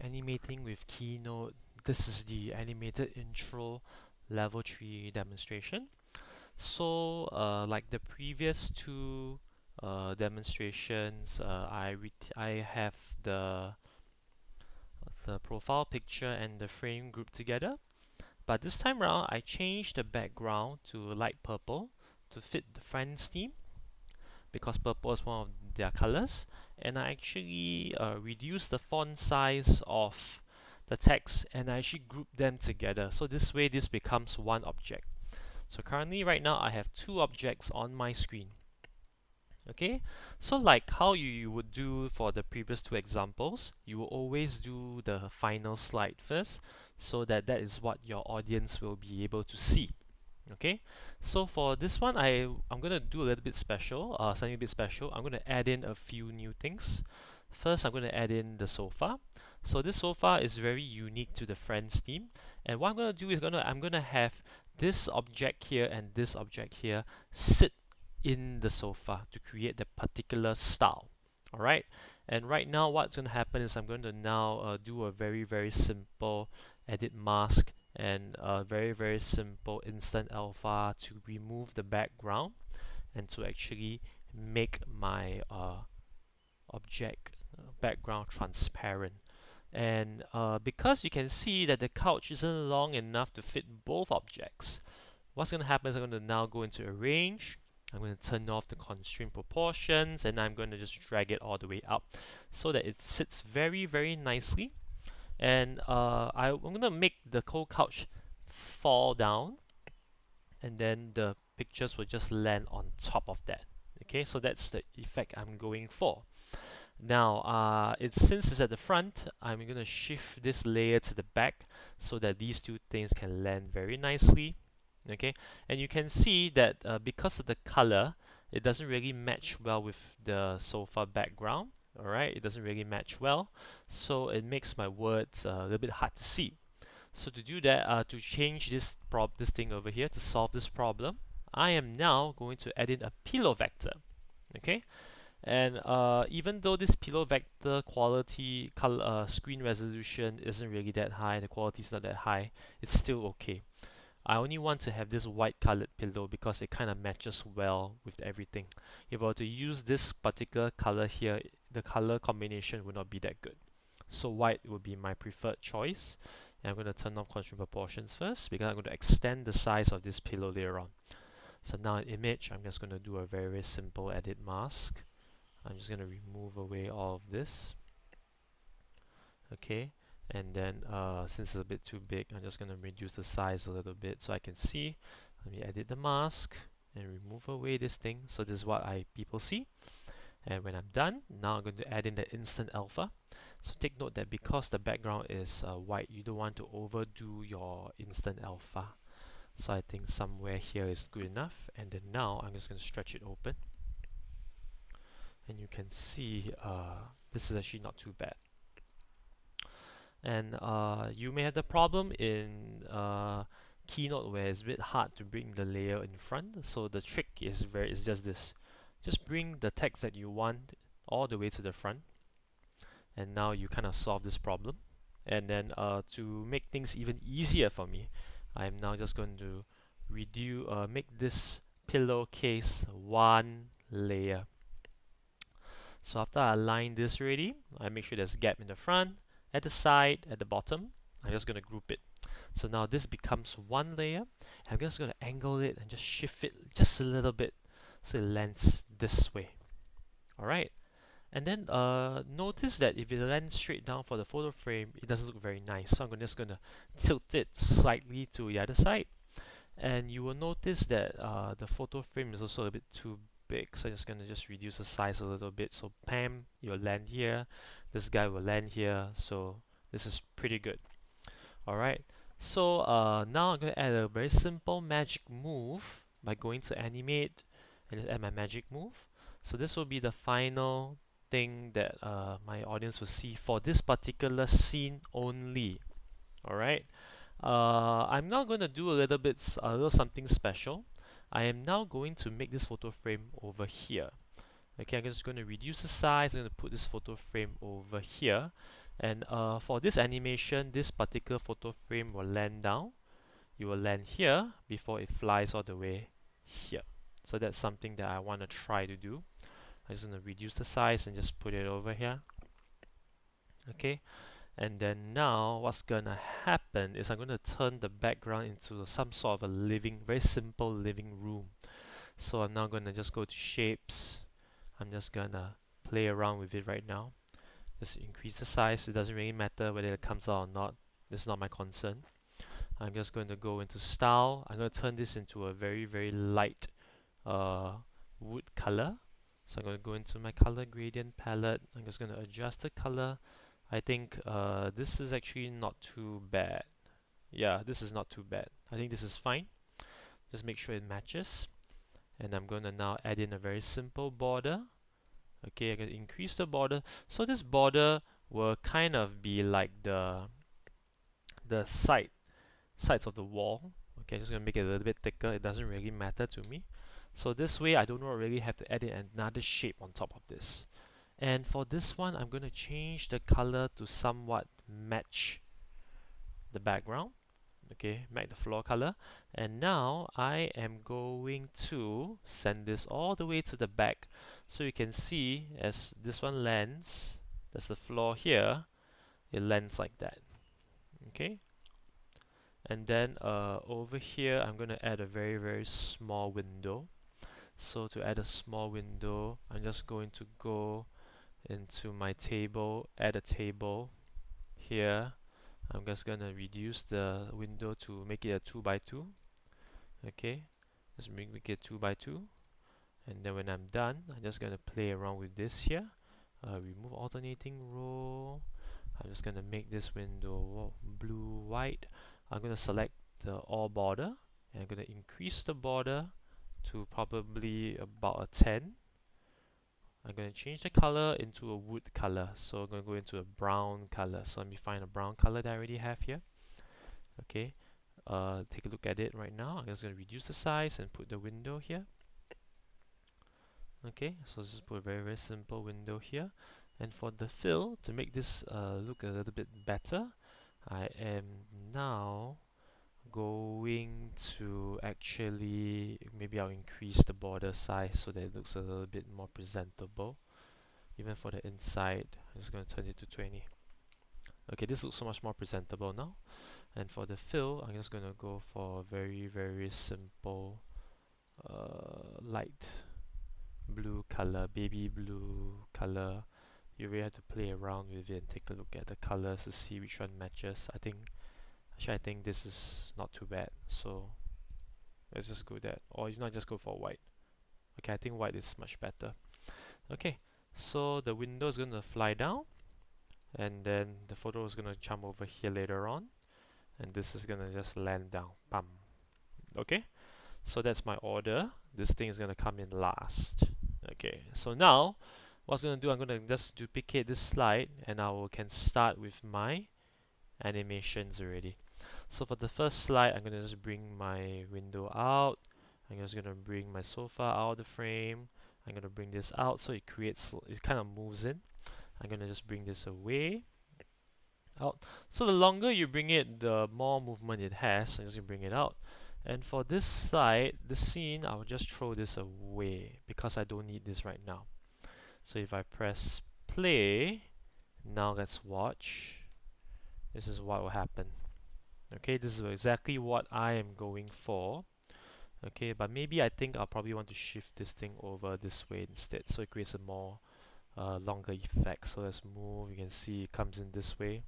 animating with Keynote. This is the animated intro level 3 demonstration. So like the previous two demonstrations, I have the profile picture and the frame grouped together, but this time around I changed the background to light purple to fit the friend's theme, because purple is one of their colors, and I actually reduced the font size of the text and I actually group them together. So this way this becomes one object. So currently right now I have two objects on my screen. Okay, so like how you would do for the previous two examples, you will always do the final slide first, so that is what your audience will be able to see. Okay, so for this one I'm gonna do a little bit special, something a bit special. I'm gonna add in a few new things. First, I'm gonna add in the sofa. So this sofa is very unique to the Friends theme, and what I'm gonna do is I'm gonna have this object here and this object here sit in the sofa to create the particular style. All right, and right now what's gonna happen is I'm going to now do a very simple edit mask and a very simple instant alpha to remove the background and to actually make my object background transparent. And because you can see that the couch isn't long enough to fit both objects, what's going to happen is I'm going to now go into arrange. I'm going to turn off the constraint proportions, and I'm going to just drag it all the way up so that it sits very nicely. And I'm going to make the cold couch fall down, and then the pictures will just land on top of that. Okay, so that's the effect I'm going for. Now, since it's at the front, I'm going to shift this layer to the back so that these two things can land very nicely. Okay, and you can see that because of the color, it doesn't really match well with the sofa background. All right, it doesn't really match well, so it makes my words a little bit hard to see. So to do that, to change this thing over here, to solve this problem, I am now going to add in a pillow vector. Okay, and even though this pillow vector quality screen resolution isn't really that high, the quality is not that high, it's still okay. I only want to have this white colored pillow because it kind of matches well with everything. If I were to use this particular color here, the color combination would not be that good. So white would be my preferred choice. And I'm going to turn off constraint proportions first because I'm going to extend the size of this pillow later on. So now in image, I'm just going to do a very simple edit mask. I'm just going to remove away all of this. Okay, and then since it's a bit too big, I'm just going to reduce the size a little bit so I can see. Let me edit the mask and remove away this thing. So this is what people see. And when I'm done, now I'm going to add in the instant alpha. So take note that because the background is white, you don't want to overdo your instant alpha. So I think somewhere here is good enough. And then now I'm just going to stretch it open. And you can see this is actually not too bad. And you may have the problem in Keynote where it's a bit hard to bring the layer in front. So the trick is just this. Just bring the text that you want all the way to the front. And now you kind of solve this problem. And then to make things even easier for me, I'm now just going to make this pillowcase one layer. So after I align this already, I make sure there's a gap in the front, at the side, at the bottom. I'm just going to group it. So now this becomes one layer. I'm just going to angle it and just shift it just a little bit so it lands this way. Alright. And then notice that if it lands straight down for the photo frame, it doesn't look very nice. So I'm just going to tilt it slightly to the other side. And you will notice that the photo frame is also a bit too big. So I'm just going to reduce the size a little bit. So Pam, you'll land here. This guy will land here. So this is pretty good. Alright. So now I'm going to add a very simple magic move by going to animate and add my magic move. So this will be the final thing that my audience will see for this particular scene only. Alright. I'm now going to do a little something special. I am now going to make this photo frame over here. Okay, I'm just going to reduce the size. I'm going to put this photo frame over here, And for this animation, this particular photo frame will land down. You will land here before it flies all the way here. So that's something that I want to try to do. I'm just going to reduce the size and just put it over here. Okay, and then now what's gonna happen is I'm gonna turn the background into some sort of a very simple living room. So I'm now gonna just go to shapes. I'm just gonna play around with it right now. Just increase the size. It doesn't really matter whether it comes out or not. This is not my concern. I'm just going to go into style. I'm going to turn this into a very light wood color. So I'm going to go into my color gradient palette. I'm just going to adjust the color. I think this is actually not too bad. Yeah, this is not too bad. I think this is fine. Just make sure it matches. And I'm going to now add in a very simple border. Okay, I'm going to increase the border. So this border will kind of be like the sides of the wall. Okay, just gonna make it a little bit thicker. It doesn't really matter to me. So this way I don't really have to add in another shape on top of this. And for this one, I'm gonna change the color to somewhat match the background. Okay, match the floor color. And now I am going to send this all the way to the back. So you can see as this one lands, there's the floor here, it lands like that. Okay, and then over here I'm going to add a very small window. So to add a small window, I'm just going to go into my table, add a table here. I'm just going to reduce the window to make it a 2 by 2. Okay, just make it 2 by 2. And then when I'm done, I'm just going to play around with this here. Remove alternating row. I'm just going to make this window blue white. I'm going to select the all border and I'm going to increase the border to probably about a 10. I'm going to change the color into a wood color. So I'm going to go into a brown color. So let me find a brown color that I already have here. Okay, take a look at it right now. I'm just going to reduce the size and put the window here. Okay, so just put a very simple window here. And for the fill, to make this look a little bit better, I am now going to actually, maybe I'll increase the border size so that it looks a little bit more presentable. Even for the inside, I'm just going to turn it to 20. Okay, this looks so much more presentable now. And for the fill, I'm just going to go for a very simple light blue color, baby blue color. You really have to play around with it and take a look at the colors to see which one matches. I think this is not too bad, so let's just go that, or you not just go for white. Okay, I think white is much better. Okay, so the window is going to fly down and then the photo is going to jump over here later on and this is going to just land down. Bam. Okay, so that's my order. This thing is going to come in last. Okay, so now what's going to do, I'm going to just duplicate this slide and can start with my animations already. So for the first slide, I'm going to just bring my window out. I'm just going to bring my sofa out of the frame. I'm going to bring this out so it kind of moves in. I'm going to just bring this away, out. So the longer you bring it, the more movement it has. I'm just going to bring it out. And for this slide, the scene, I'll just throw this away because I don't need this right now. So if I press play, now let's watch. This is what will happen. Okay, this is exactly what I am going for. Okay, but maybe I think I'll probably want to shift this thing over this way instead, so it creates a more longer effect. So let's move. You can see it comes in this way.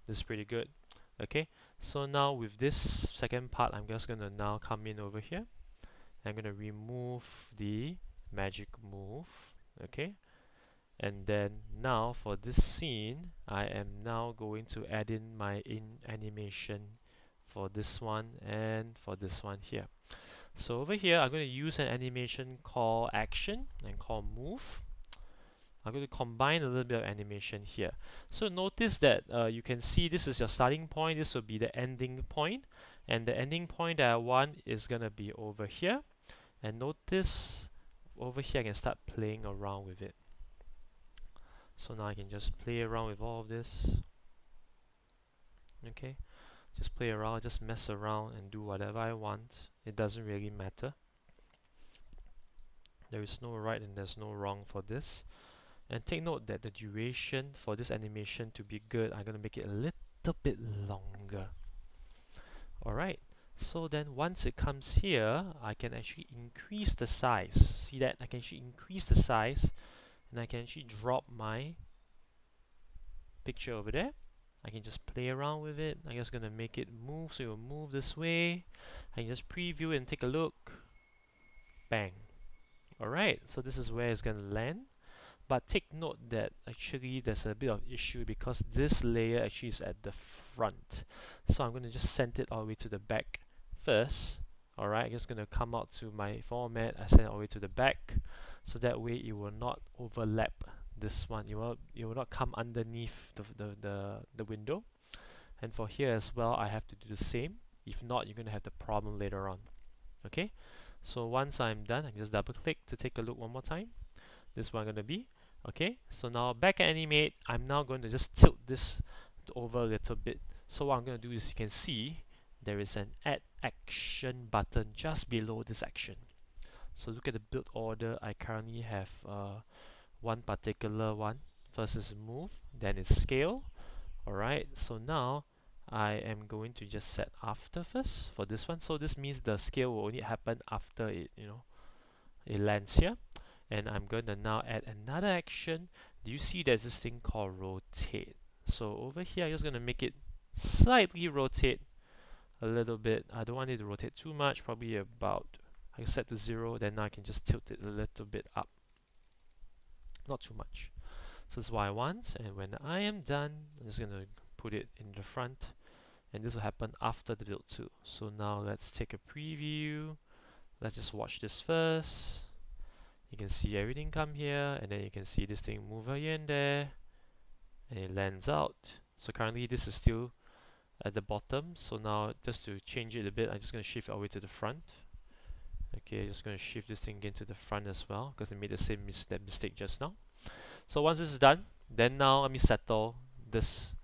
This is pretty good. Okay, so now with this second part, I'm just gonna now come in over here. I'm gonna remove the magic move. Okay, and then now for this scene, I am now going to add in my animation for this one and for this one here. So over here, I'm going to use an animation called action and called move. I'm going to combine a little bit of animation here. So notice that you can see this is your starting point, this will be the ending point, and the ending point that I want is going to be over here. And notice over here I can start playing around with it. So now I can just play around with all of this. Okay, just play around, just mess around and do whatever I want. It doesn't really matter. There is no right and there's no wrong for this. And take note that the duration for this animation to be good, I'm going to make it a little bit longer. Alright, so then once it comes here, I can actually increase the size. See that? I can actually increase the size and I can actually drop my picture over there. I can just play around with it. I'm just going to make it move, so it will move this way. I can just preview it and take a look. Bang. Alright, so this is where it's going to land. But take note that actually there's a bit of issue because this layer actually is at the front. So I'm going to just send it all the way to the back first. Alright, I'm just going to come out to my format. I send it all the way to the back. So that way it will not overlap this one. It will not come underneath the window. And for here as well, I have to do the same. If not, you're going to have the problem later on. Okay, so once I'm done, I can just double click to take a look one more time. This is what I'm going to be. Okay, so now back at animate, I'm now going to just tilt this over a little bit. So what I'm going to do is, you can see there is an add action button just below this action. So look at the build order. I currently have one particular one. First is move, then it's scale. Alright, so now I am going to just set after first for this one. So this means the scale will only happen after it, it lands here. And I'm going to now add another action. Do you see there's this thing called rotate? So over here, I'm just going to make it slightly rotate a little bit. I don't want it to rotate too much, probably about, I can set to 0, then now I can just tilt it a little bit up. Not too much. So this is what I want, and when I am done, I'm just going to put it in the front, and this will happen after the build too. So now let's take a preview. Let's just watch this first. You can see everything come here, and then you can see this thing move here and there, and it lands out. So currently this is still at the bottom, so now just to change it a bit, I'm just going to shift it all the way to the front. Okay, just going to shift this thing again to the front as well, because I made the same mistake just now. So once this is done, then now let me settle this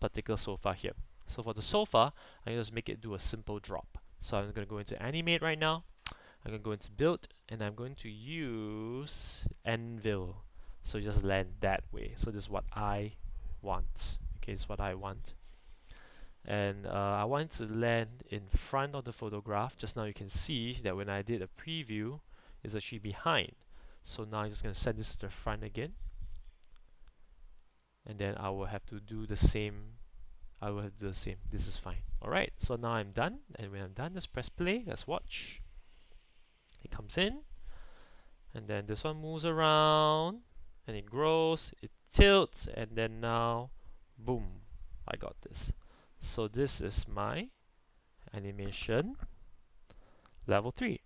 particular sofa here. So for the sofa, I'm going to make it do a simple drop. So I'm going to go into animate right now. I'm going to go into build, and I'm going to use anvil. So just land that way. So this is what I want. Okay, this is what I want. And I want to land in front of the photograph. Just now you can see that when I did a preview, it's actually behind. So now I'm just going to send this to the front again. And then I will have to do the same. This is fine. Alright, so now I'm done. And when I'm done, let's press play. Let's watch. It comes in. And then this one moves around. And it grows. It tilts. And then now, boom. I got this. So this is my animation level 3.